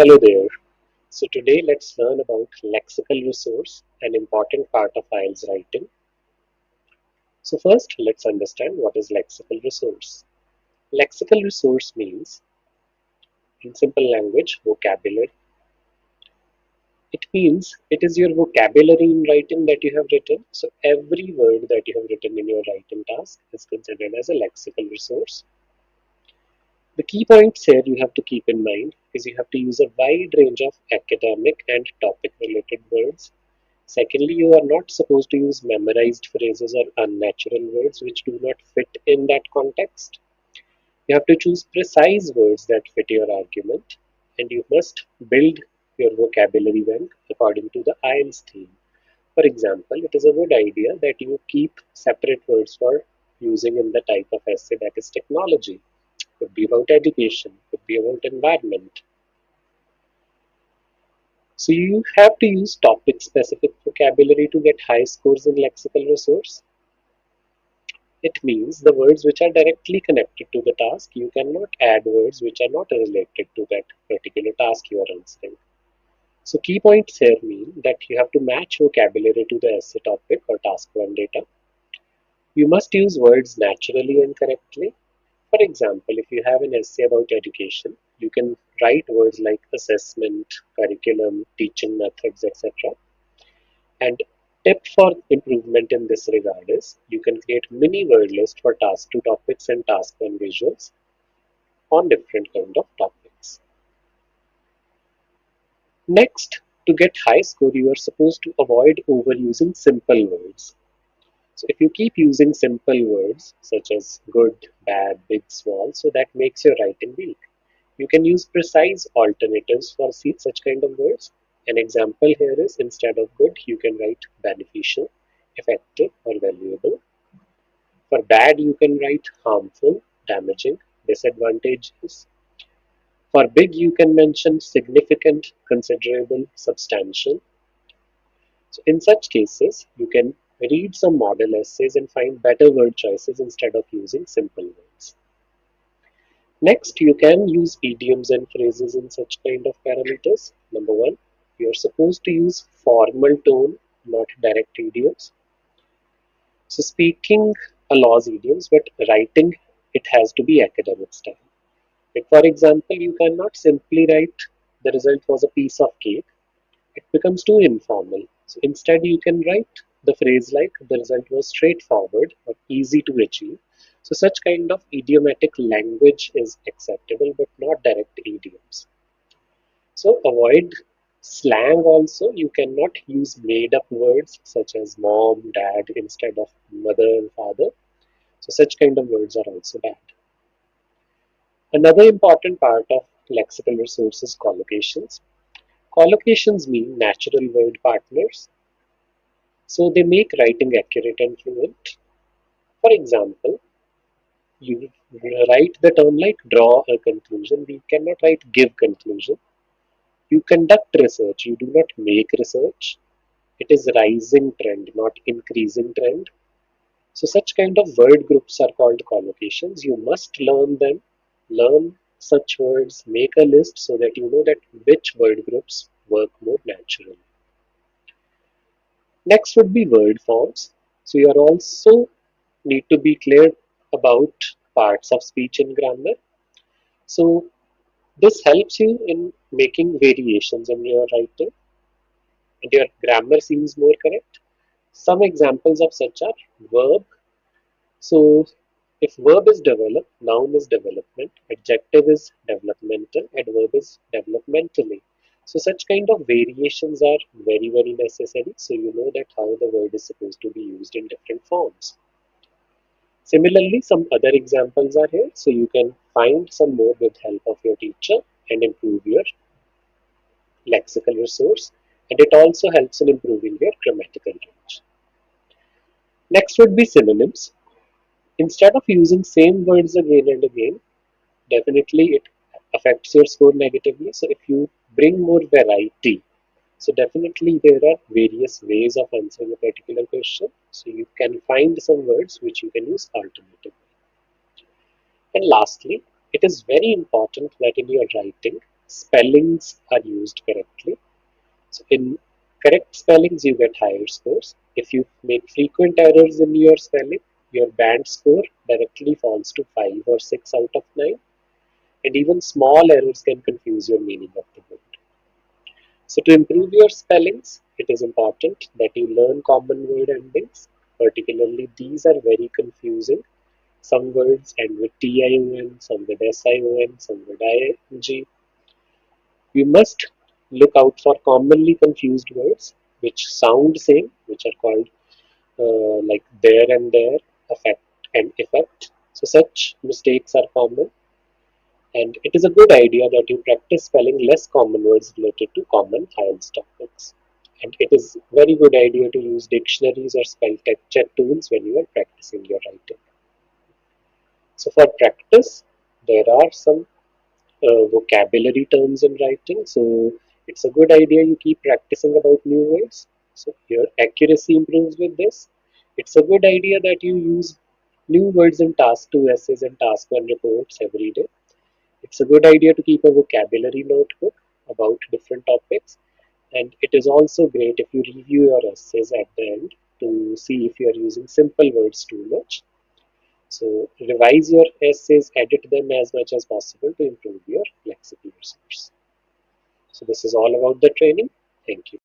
Hello there. So today let's learn about lexical resource, an important part of IELTS writing. So first let's understand what is lexical resource. Lexical resource means, in simple language, vocabulary. It means it is your vocabulary in writing that you have written. So every word that you have written in your writing task is considered as a lexical resource. The key points here you have to keep in mind is you have to use a wide range of academic and topic related words. Secondly, you are not supposed to use memorized phrases or unnatural words which do not fit in that context. You have to choose precise words that fit your argument, and you must build your vocabulary bank according to the IELTS theme. For example, it is a good idea that you keep separate words for using in the type of essay that is technology. Could be about education, could be about environment. So you have to use topic specific vocabulary to get high scores in lexical resource. It means the words which are directly connected to the task, you cannot add words which are not related to that particular task you are answering. So key points here mean that you have to match vocabulary to the essay topic or task 1 data. You must use words naturally and correctly. For example, if you have an essay about education, you can write words like assessment, curriculum, teaching methods, etc. And tip for improvement in this regard is you can create mini word list for task 2 topics and task 1 visuals on different kind of topics. Next, to get high score, you are supposed to avoid overusing simple words. So if you keep using simple words such as good, bad, big, small, so that makes your writing weak. You can use precise alternatives for such kind of words. An example here is instead of good, you can write beneficial, effective, or valuable. For bad, you can write harmful, damaging, disadvantageous. For big, you can mention significant, considerable, substantial. So in such cases, you can read some model essays and find better word choices instead of using simple words. Next, you can use idioms and phrases in such kind of parameters. Number one, you are supposed to use formal tone, not direct idioms. So speaking allows idioms, but writing it has to be academic style. Like for example, you cannot simply write the result was a piece of cake. It becomes too informal. So instead, you can write the phrase like the result was straightforward or easy to achieve. So such kind of idiomatic language is acceptable, but not direct idioms. So avoid slang also. You cannot use made up words such as mom, dad instead of mother and father. So such kind of words are also bad. Another important part of lexical resource is collocations. Collocations mean natural word partners. So they make writing accurate and fluent. For example, you write the term like draw a conclusion. We cannot write give conclusion. You conduct research. You do not make research. It is rising trend, not increasing trend. So such kind of word groups are called collocations. You must learn them, learn such words, make a list so that you know that which word groups work more naturally. Next would be word forms. So you are also need to be clear about parts of speech and grammar. So this helps you in making variations in your writing and your grammar seems more correct. Some examples of such are verb. So if verb is developed, noun is development, adjective is developmental, adverb is developmentally. So such kind of variations are very necessary so you know that how the word is supposed to be used in different forms. Similarly, some other examples are here, so you can find some more with help of your teacher and improve your lexical resource. And it also helps in improving your grammatical range. Next would be synonyms. Instead of using same words again and again, definitely it affects your score negatively. So if you bring more variety, so definitely there are various ways of answering a particular question. So you can find some words which you can use alternatively. And lastly, it is very important that in your writing, spellings are used correctly. So in correct spellings, you get higher scores. If you make frequent errors in your spelling, your band score directly falls to 5 or 6 out of 9. And even small errors can confuse your meaning of the word. So to improve your spellings, it is important that you learn common word endings. Particularly, these are very confusing. Some words end with tion, some with sion, some with ing. You must look out for commonly confused words which sound same, which are called like there and there, affect and effect. So such mistakes are common, and it is a good idea that you practice spelling less common words related to common IELTS topics. And it is very good idea to use dictionaries or spell check tools when you are practicing your writing. So for practice, there are some vocabulary terms in writing. So it's a good idea you keep practicing about new words. So your accuracy improves with this. It's a good idea that you use new words in task 2 essays and task 1 reports every day. It's a good idea to keep a vocabulary notebook about different topics. And it is also great if you review your essays at the end to see if you are using simple words too much. So revise your essays, edit them as much as possible to improve your lexical resource. So this is all about the training. Thank you.